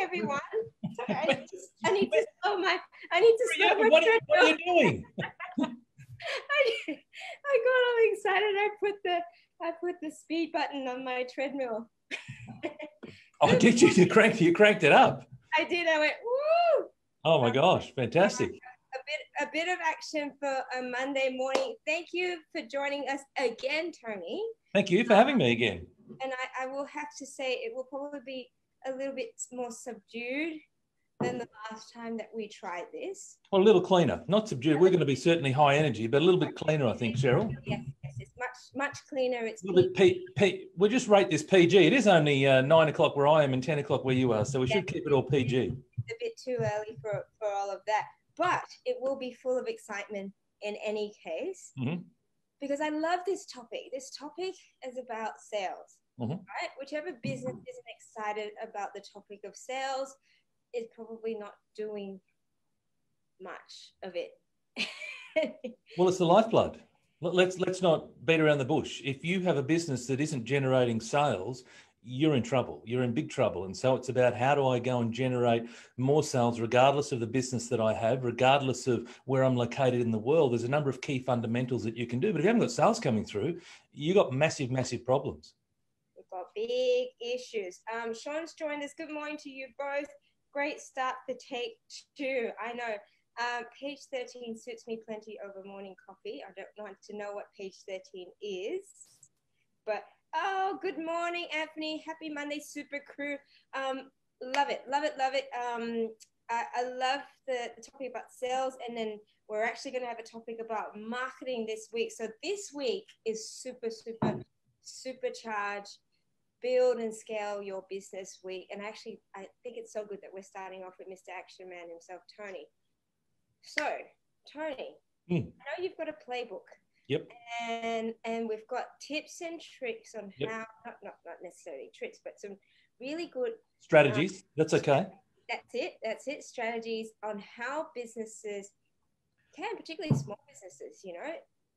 everyone. Sorry, I need to slow my treadmill. What are you doing? I got all excited. I put the speed button on my treadmill. Oh, did you? You cranked it up. I did. I went, woo! Oh my gosh, fantastic. A bit of action for a Monday morning. Thank you for joining us again, Tony. Thank you for having me again. And I will have to say it will probably be a little bit more subdued than the last time that we tried this. Well, a little cleaner, not subdued. We're going to be certainly high energy, but a little bit cleaner, I think, Cheryl. Yes, it's much cleaner. It's a little bit we'll just rate this PG. It is only 9 o'clock where I am and 10 o'clock where you are, so we should keep it all PG. It's a bit too early for all of that, but it will be full of excitement in any case, because I love this topic. This topic is about sales, right? Whichever business isn't excited about the topic of sales is probably not doing much of it. Well, it's the lifeblood. Let's not beat around the bush. If you have a business that isn't generating sales, you're in trouble. You're in big trouble. And so it's about, how do I go and generate more sales regardless of the business that I have, regardless of where I'm located in the world. There's a number of key fundamentals that you can do. But if you haven't got sales coming through, you've got massive problems. We've got big issues. Sean's joined us. Good morning to you both. Great start for take 2. I know. Page 13 suits me plenty over morning coffee. I don't want to know what page 13 is, but oh, good morning, Anthony. Happy Monday, super crew. Love it. I love the topic about sales, and then we're actually going to have a topic about marketing this week. So this week is supercharged. Build and scale your business week. And actually, I think it's so good that we're starting off with Mr. Action Man himself, Tony. So, Tony, I know you've got a playbook. Yep. And we've got tips and tricks on how, not necessarily tricks, but some really good strategies. That's okay. That's it. Strategies on how businesses can, particularly small businesses,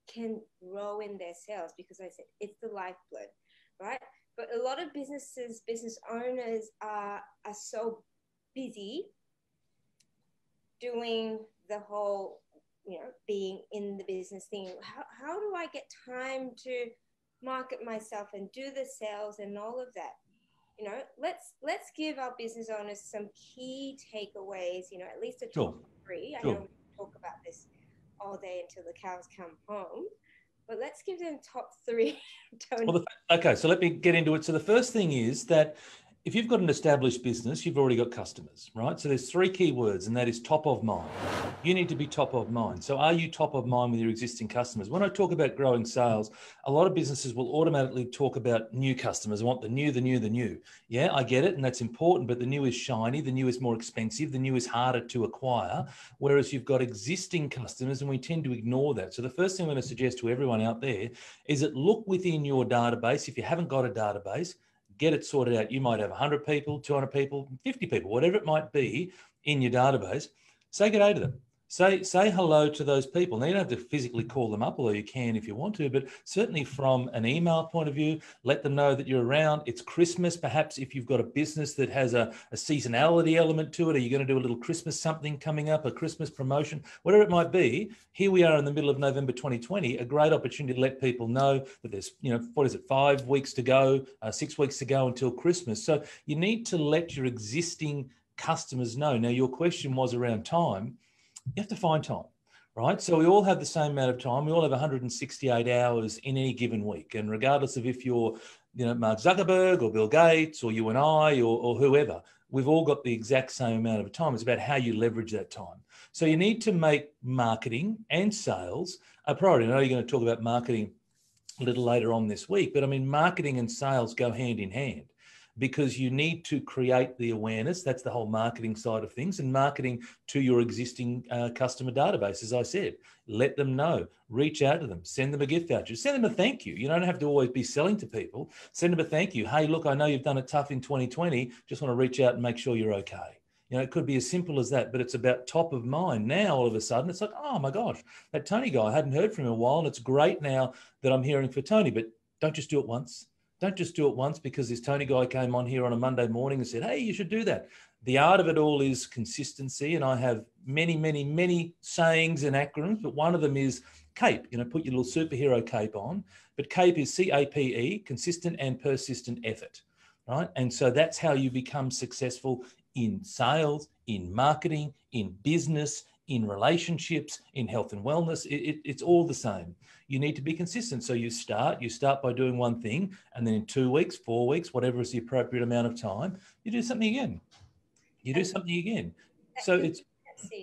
can grow in their sales, because I said it's the lifeblood, right? But a lot of business owners are so busy doing the whole, being in the business thing. How do I get time to market myself and do the sales and all of that? Let's give our business owners some key takeaways, at least a top 3. I know we talk about this all day until the cows come home. But let's give them top 3, Tony. Well, okay, so let me get into it. So the first thing is that if you've got an established business, you've already got customers, right? So there's 3 key words, and that is top of mind. You need to be top of mind. So are you top of mind with your existing customers? When I talk about growing sales, a lot of businesses will automatically talk about new customers. I want the new. Yeah, I get it, and that's important, but the new is shiny, the new is more expensive, the new is harder to acquire, whereas you've got existing customers, and we tend to ignore that. So the first thing I'm going to suggest to everyone out there is that look within your database. If you haven't got a database, get it sorted out. You might have 100 people, 200 people, 50 people, whatever it might be in your database. Say good day to them. Say hello to those people. Now, you don't have to physically call them up, although you can if you want to, but certainly from an email point of view, let them know that you're around. It's Christmas. Perhaps if you've got a business that has a seasonality element to it, are you going to do a little Christmas something coming up, a Christmas promotion, whatever it might be? Here we are in the middle of November 2020, a great opportunity to let people know that there's, 5 weeks to go, 6 weeks to go until Christmas. So you need to let your existing customers know. Now, your question was around time. You have to find time, right? So we all have the same amount of time. We all have 168 hours in any given week. And regardless of if you're, Mark Zuckerberg or Bill Gates or you and I or whoever, we've all got the exact same amount of time. It's about how you leverage that time. So you need to make marketing and sales a priority. I know you're going to talk about marketing a little later on this week, but marketing and sales go hand in hand, because you need to create the awareness. That's the whole marketing side of things, and marketing to your existing customer database. As I said, let them know, reach out to them, send them a gift voucher, send them a thank you. You don't have to always be selling to people. Send them a thank you. Hey, look, I know you've done it tough in 2020. Just want to reach out and make sure you're okay. It could be as simple as that, but it's about top of mind. Now, all of a sudden, it's like, oh my gosh, that Tony guy, I hadn't heard from him in a while, and it's great now that I'm hearing for Tony. But don't just do it once. Don't just do it once because this Tony guy came on here on a Monday morning and said, hey, you should do that. The art of it all is consistency. And I have many, many, many sayings and acronyms, but one of them is CAPE. Put your little superhero cape on. But CAPE is CAPE, consistent and persistent effort, right? And so that's how you become successful in sales, in marketing, in business, in relationships, in health and wellness. It's all the same. You need to be consistent. So you start by doing one thing, and then in 2 weeks, 4 weeks, whatever is the appropriate amount of time, you do something again. So it's...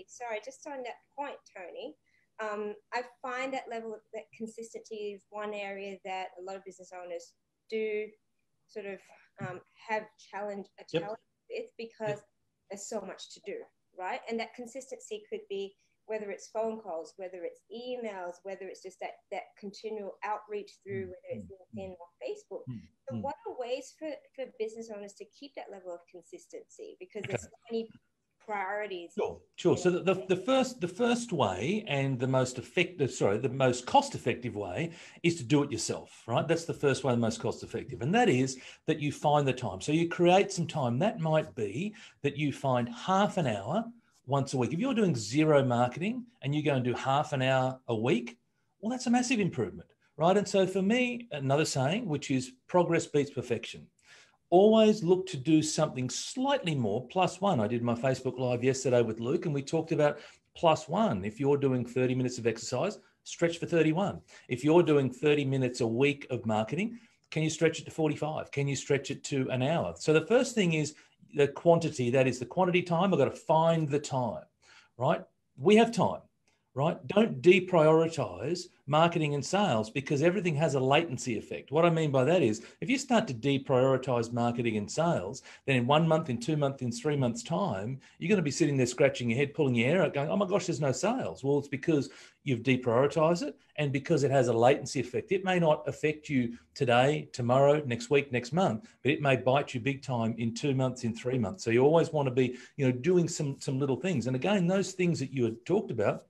Sorry, just on that point, Tony, I find that level of that consistency is one area that a lot of business owners do sort of have challenge with, because there's so much to do, right? And that consistency could be whether it's phone calls, whether it's emails, whether it's just that continual outreach through, whether it's LinkedIn or Facebook. So what are ways for business owners to keep that level of consistency? Because there's so many priorities. Sure. So the first way, and the most cost-effective way, is to do it yourself, right? That's the first way, the most cost-effective, and that is that you find the time. So you create some time. That might be that you find half an hour once a week. If you're doing zero marketing and you go and do half an hour a week, well, that's a massive improvement, right? And so for me, another saying, which is progress beats perfection. Always look to do something slightly more, +1. I did my Facebook Live yesterday with Luke, and we talked about +1. If you're doing 30 minutes of exercise, stretch for 31. If you're doing 30 minutes a week of marketing, can you stretch it to 45? Can you stretch it to an hour? So the first thing is the quantity. That is the quantity time. I've got to find the time, right? We have time, right? Don't deprioritize marketing and sales, because everything has a latency effect. What I mean by that is, if you start to deprioritize marketing and sales, then in 1 month, in 2 months, in 3 months' time, you're going to be sitting there scratching your head, pulling your hair out, going, oh my gosh, there's no sales. Well, it's because you've deprioritized it, and because it has a latency effect. It may not affect you today, tomorrow, next week, next month, but it may bite you big time in 2 months, in 3 months. So you always want to be, doing some little things. And again, those things that you had talked about,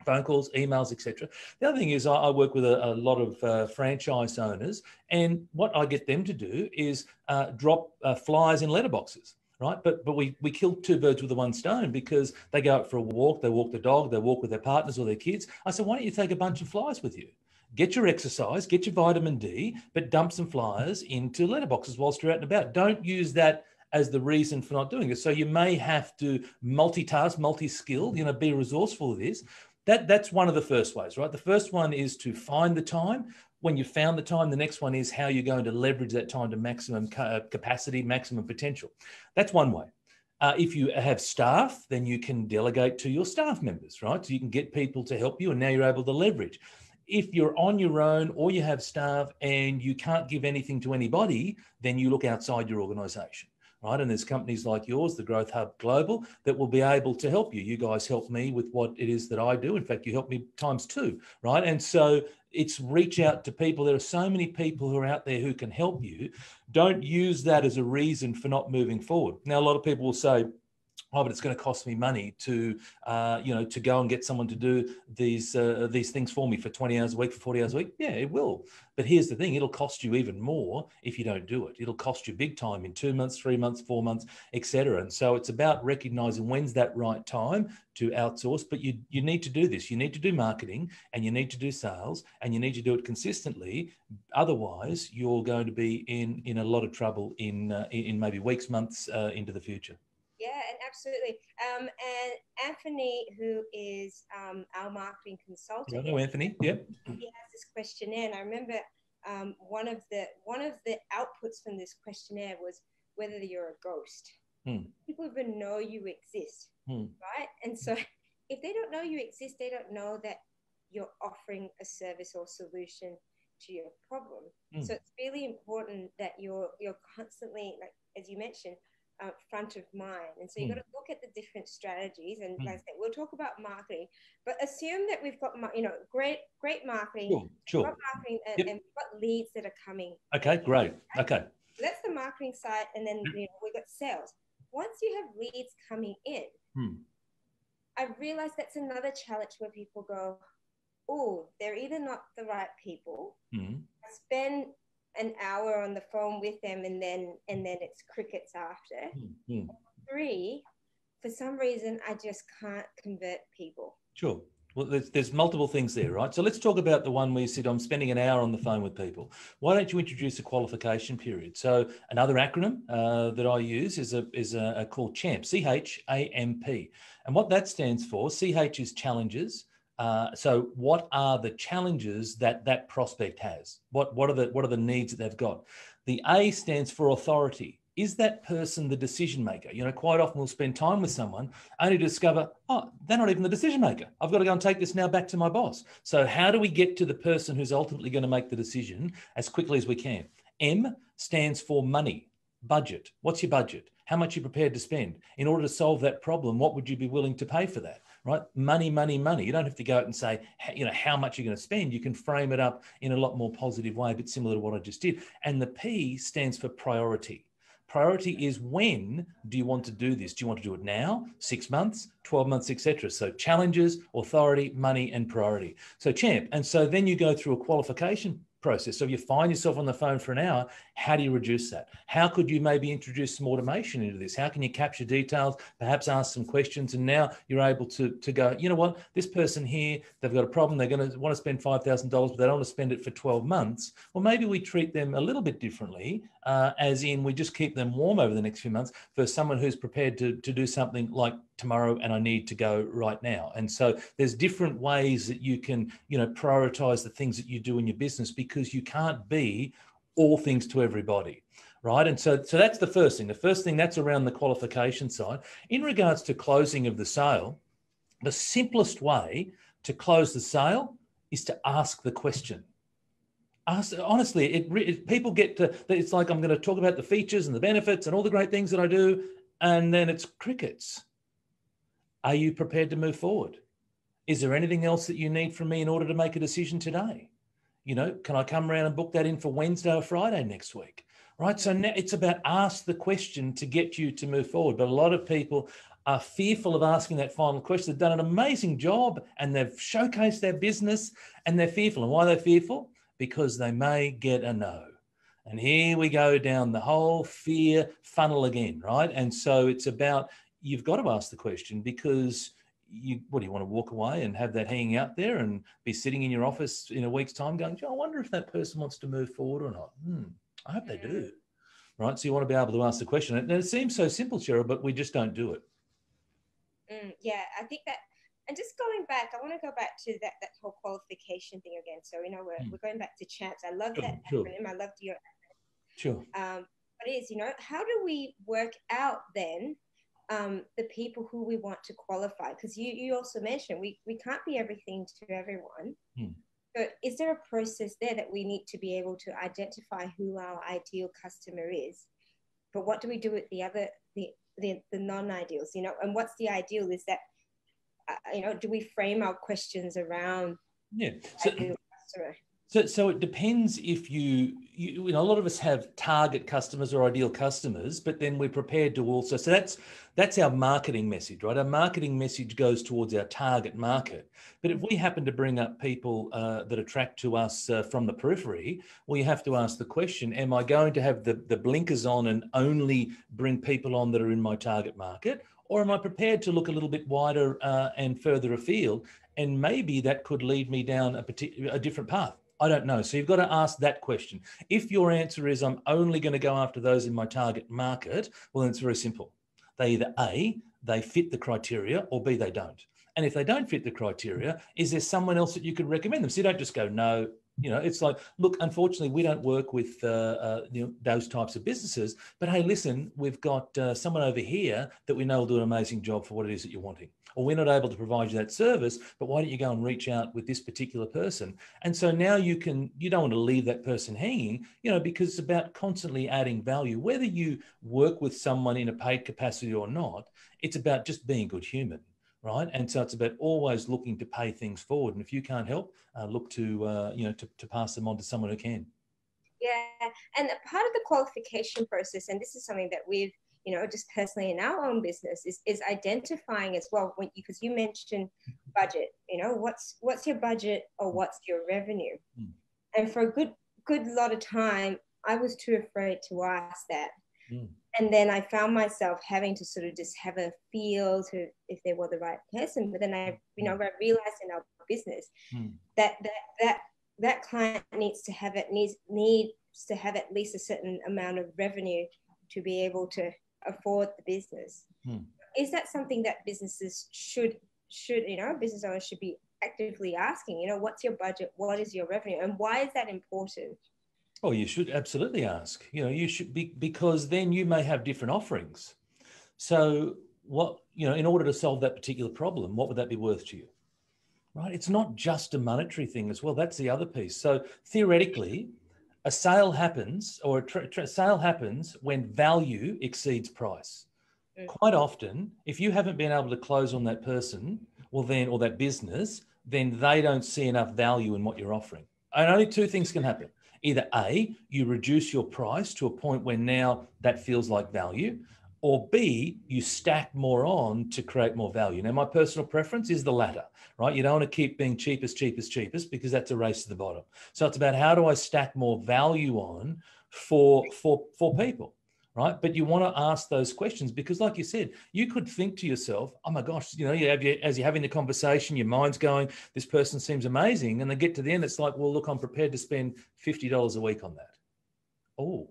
phone calls, emails, etc. The other thing is I work with a lot of franchise owners, and what I get them to do is drop flyers in letterboxes, right? But we kill two birds with the one stone, because they go out for a walk, they walk the dog, they walk with their partners or their kids. I said, why don't you take a bunch of flyers with you? Get your exercise, get your vitamin D, but dump some flyers into letterboxes whilst you're out and about. Don't use that as the reason for not doing it. So you may have to multitask, multi-skill, be resourceful with this. That's one of the first ways, right? The first one is to find the time. When you found the time, the next one is how you're going to leverage that time to maximum capacity, maximum potential. That's one way. If you have staff, then you can delegate to your staff members, right? So you can get people to help you, and now you're able to leverage. If you're on your own or you have staff and you can't give anything to anybody, then you look outside your organization. Right? And there's companies like yours, the Growth Hub Global, that will be able to help you. You guys help me with what it is that I do. In fact, you help me ×2, right? And so it's reach out to people. There are so many people who are out there who can help you. Don't use that as a reason for not moving forward. Now, a lot of people will say, oh, but it's going to cost me money to go and get someone to do these things for me for 20 hours a week, for 40 hours a week. Yeah, it will. But here's the thing, it'll cost you even more if you don't do it. It'll cost you big time in 2 months, 3 months, 4 months, etc. And so it's about recognizing when's that right time to outsource. But you need to do this. You need to do marketing, and you need to do sales, and you need to do it consistently. Otherwise, you're going to be in a lot of trouble in maybe weeks, months into the future. Yeah, and absolutely. And Anthony, who is our marketing consultant. I know Anthony. Yep. He has this questionnaire, and I remember one of the outputs from this questionnaire was whether you're a ghost. People even know you exist, right? And so, if they don't know you exist, they don't know that you're offering a service or solution to your problem. So it's really important that you're constantly, like as you mentioned, front of mind. And so you've got to look at the different strategies, and like I said, we'll talk about marketing, but assume that we've got great marketing, sure. We've got marketing and we've got leads that are coming. Okay, great. Okay, that's the marketing side, and then we've got sales. Once you have leads coming in, I realized that's another challenge where people go, oh, they're either not the right people. I spend an hour on the phone with them, and then it's crickets after. Mm-hmm. 3, for some reason, I just can't convert people. Sure. Well, there's multiple things there, right? So let's talk about the one where you said, I'm spending an hour on the phone with people. Why don't you introduce a qualification period? So another acronym that I use is called CHAMP, C-H-A-M-P. And what that stands for, CH is challenges. So what are the challenges that prospect has? What are the needs that they've got? The A stands for authority. Is that person the decision maker? You know, quite often we'll spend time with someone only to discover, oh, they're not even the decision maker. I've got to go and take this now back to my boss. So how do we get to the person who's ultimately going to make the decision as quickly as we can? M stands for money, budget. What's your budget? How much are you prepared to spend? In order to solve that problem, what would you be willing to pay for that? Right? Money, money, money. You don't have to go out and say, you know, how much you're going to spend. You can frame it up in a lot more positive way, but similar to what I just did. And the P stands for priority. Priority is, when do you want to do this? Do you want to do it now, 6 months, 12 months, etc.? So challenges, authority, money, and priority. So CHAMP. And so then you go through a qualification process. So if you find yourself on the phone for an hour, how do you reduce that? How could you maybe introduce some automation into this? How can you capture details, perhaps ask some questions, and now you're able to go, you know what, this person here, they've got a problem, they're going to want to spend $5,000, but they don't want to spend it for 12 months. Well, maybe we treat them a little bit differently, as in we just keep them warm over the next few months for someone who's prepared to do something like tomorrow and I need to go right now. And so there's different ways that you can, you know, prioritize the things that you do in your business, because you can't be all things to everybody, right? And so that's the first thing. The first thing, that's around the qualification side. In regards to closing of the sale, the simplest way to close the sale is to ask the question. Honestly, people get to, it's like, I'm going to talk about the features and the benefits and all the great things that I do, and then it's crickets. Are you prepared to move forward? Is there anything else that you need from me in order to make a decision today? You know, can I come around and book that in for Wednesday or Friday next week? Right. So now it's about ask the question to get you to move forward. But a lot of people are fearful of asking that final question. They've done an amazing job and they've showcased their business, and they're fearful. And why are they fearful? Because they may get a no. And here we go down the whole fear funnel again, right? And so it's about, you've got to ask the question, because what do you want to walk away and have that hanging out there and be sitting in your office in a week's time going, I wonder if that person wants to move forward or not. I hope they do. Right. So you want to be able to ask the question. And it seems so simple, Cheryl, but we just don't do it. Yeah, I think that, and just going back, I want to go back to that whole qualification thing again. So, you know, we're going back to CHAMPS. I love that acronym. I loved your acronym. Sure. But it is, you know, how do we work out then the people who we want to qualify? Because you also mentioned we can't be everything to everyone. But is there a process there that we need to be able to identify who our ideal customer is? But what do we do with the other, the non-ideals, you know? And what's the ideal? Is that, you know, do we frame our questions around ideal customer? So it depends if you know, a lot of us have target customers or ideal customers, but then we're prepared to also, so that's our marketing message, right? Our marketing message goes towards our target market. But if we happen to bring up people that attract to us from the periphery, well, you have to ask the question, am I going to have the blinkers on and only bring people on that are in my target market? Or am I prepared to look a little bit wider and further afield? And maybe that could lead me down a different path. I don't know. So you've got to ask that question. If your answer is, I'm only going to go after those in my target market, well, then it's very simple. They either A, they fit the criteria, or B, they don't. And if they don't fit the criteria, is there someone else that you could recommend them? So you don't just go, no. You know, it's like, look, unfortunately, we don't work with those types of businesses. But hey, listen, we've got someone over here that we know will do an amazing job for what it is that you're wanting. Or we're not able to provide you that service, but why don't you go and reach out with this particular person? And so now you don't want to leave that person hanging, you know, because it's about constantly adding value. Whether you work with someone in a paid capacity or not, it's about just being a good human. Right. And so it's about always looking to pay things forward. And if you can't help, look to, to pass them on to someone who can. Yeah. And a part of the qualification process, and this is something that we've, you know, just personally in our own business is identifying as well, because you mentioned budget, you know, what's your budget or what's your revenue? And for a good lot of time, I was too afraid to ask that. Mm. And then I found myself having to sort of just have a feel to if they were the right person. But then I realized in our business that client needs to have at least a certain amount of revenue to be able to afford the business. Is that something that businesses should business owners should be actively asking? What's your budget? What is your revenue? And why is that important? Oh, you should absolutely ask. You should be, because then you may have different offerings. So what, in order to solve that particular problem, what would that be worth to you? Right? It's not just a monetary thing as well. That's the other piece. So theoretically, a sale happens, or a sale happens when value exceeds price. Quite often, if you haven't been able to close on that person, or that business, then they don't see enough value in what you're offering. And only two things can happen. Either A, you reduce your price to a point where now that feels like value, or B, you stack more on to create more value. Now, my personal preference is the latter, right? You don't want to keep being cheapest, because that's a race to the bottom. So it's about, how do I stack more value on for people, right? But you want to ask those questions, because like you said, you could think to yourself, oh my gosh, as you're having the conversation, your mind's going, this person seems amazing. And they get to the end, it's like, well, look, I'm prepared to spend $50 a week on that. Oh,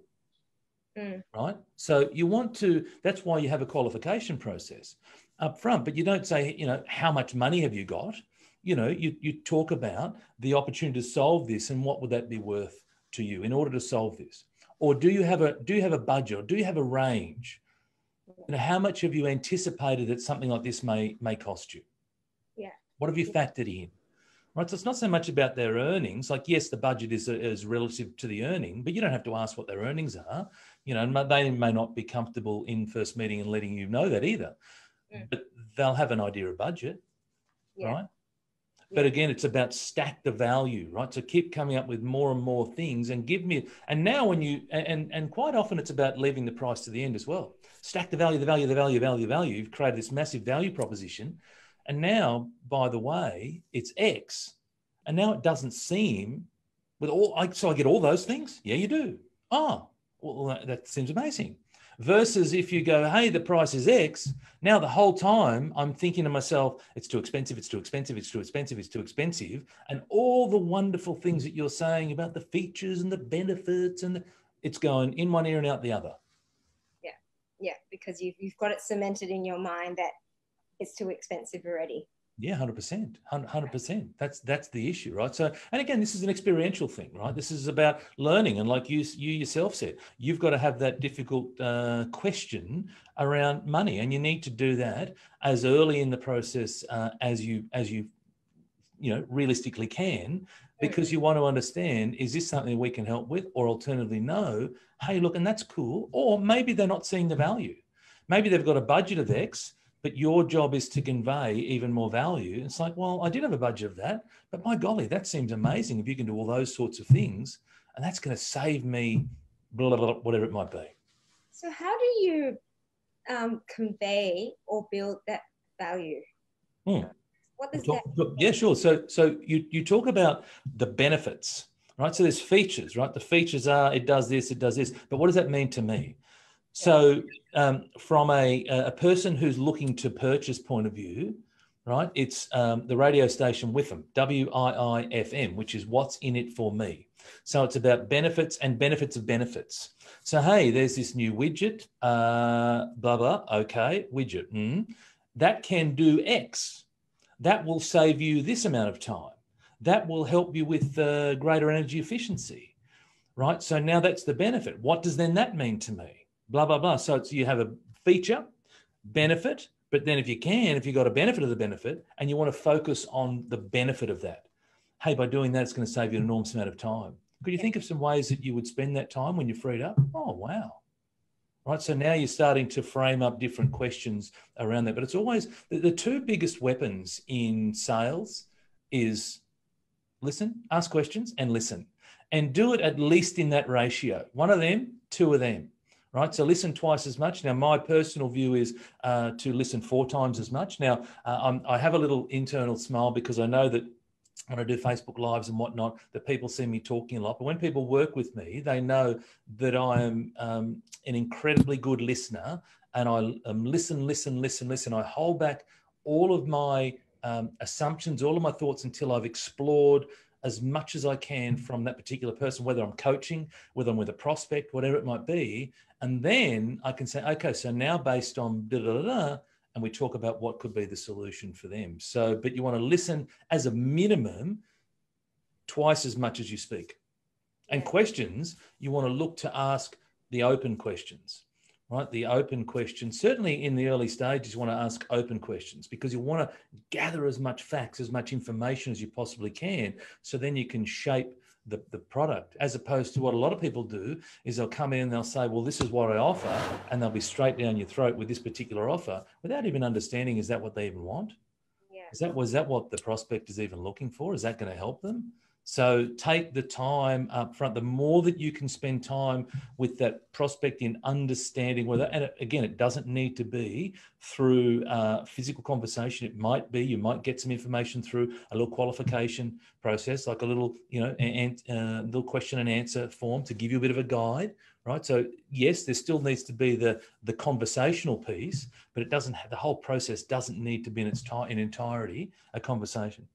right. So you want to, that's why you have a qualification process up front, but you don't say, how much money have you got? You talk about the opportunity to solve this, and what would that be worth to you in order to solve this? Or do you have a budget, or do you have a range? How much have you anticipated that something like this may cost you? Yeah. What have you factored in? Right. So it's not so much about their earnings. Like, yes, the budget is relative to the earning, but you don't have to ask what their earnings are. They may not be comfortable in first meeting and letting you know that either, but they'll have an idea of budget, right? But again, it's about stack the value, right? So keep coming up with more and more things, and give me, and now when you, and quite often it's about leaving the price to the end as well. Stack the value, the value, the value, value, value. You've created this massive value proposition. And now, by the way, it's X. And now it doesn't seem, so I get all those things? Yeah, you do. Oh, well, that seems amazing. Versus if you go, hey, the price is X, now the whole time I'm thinking to myself, it's too expensive, it's too expensive, it's too expensive, it's too expensive. And all the wonderful things that you're saying about the features and the benefits, and it's going in one ear and out the other. Yeah, because you've got it cemented in your mind that it's too expensive already. Yeah, 100%, 100%. That's the issue, right? So, and again, this is an experiential thing, right? This is about learning. And like you yourself said, you've got to have that difficult question around money, and you need to do that as early in the process as you realistically can, because you want to understand, is this something we can help with? Or alternatively, no, hey, look, and that's cool. Or maybe they're not seeing the value. Maybe they've got a budget of X, but your job is to convey even more value. It's like, well, I did have a budget of that, but my golly, that seems amazing if you can do all those sorts of things, and that's going to save me blah, blah, blah, whatever it might be. So how do you convey or build that value? What does that? Yeah, sure. So you talk about the benefits, right? So there's features, right? The features are, it does this, but what does that mean to me? So from a person who's looking to purchase point of view, right, it's the radio station WIFM, WIIFM, which is what's in it for me. So it's about benefits and benefits of benefits. So, hey, there's this new widget, blah, blah, okay, widget. That can do X. That will save you this amount of time. That will help you with greater energy efficiency, right? So now that's the benefit. What does then that mean to me? Blah, blah, blah. So you have a feature, benefit, but then if you've got a benefit of the benefit and you want to focus on the benefit of that, hey, by doing that, it's going to save you an enormous amount of time. Could you think of some ways that you would spend that time when you're freed up? Oh, wow. Right. So now you're starting to frame up different questions around that. But it's always the two biggest weapons in sales is listen, ask questions and listen, and do it at least in that ratio. One of them, two of them. Right, so listen twice as much. Now, my personal view is to listen 4 times as much. Now, I have a little internal smile because I know that when I do Facebook Lives and whatnot, that people see me talking a lot. But when people work with me, they know that I am an incredibly good listener, and I listen. I hold back all of my assumptions, all of my thoughts until I've explored as much as I can from that particular person, whether I'm coaching, whether I'm with a prospect, whatever it might be. And then I can say, okay, so now based on da-da-da-da, and we talk about what could be the solution for them. So, but you want to listen as a minimum twice as much as you speak. And questions, you want to look to ask the open questions, right? The open questions, certainly in the early stages, you want to ask open questions because you want to gather as much facts, as much information as you possibly can. So then you can shape the product, as opposed to what a lot of people do is they'll come in and they'll say, well, this is what I offer. And they'll be straight down your throat with this particular offer without even understanding, is that what they even want? Yeah. Was that what the prospect is even looking for? Is that going to help them? So take the time up front. The more that you can spend time with that prospect in understanding whether, and again, it doesn't need to be through physical conversation. It might be, you might get some information through a little qualification process, like a little, little question and answer form to give you a bit of a guide, right? So yes, there still needs to be the conversational piece, but it doesn't have, the whole process doesn't need to be in its in entirety a conversation.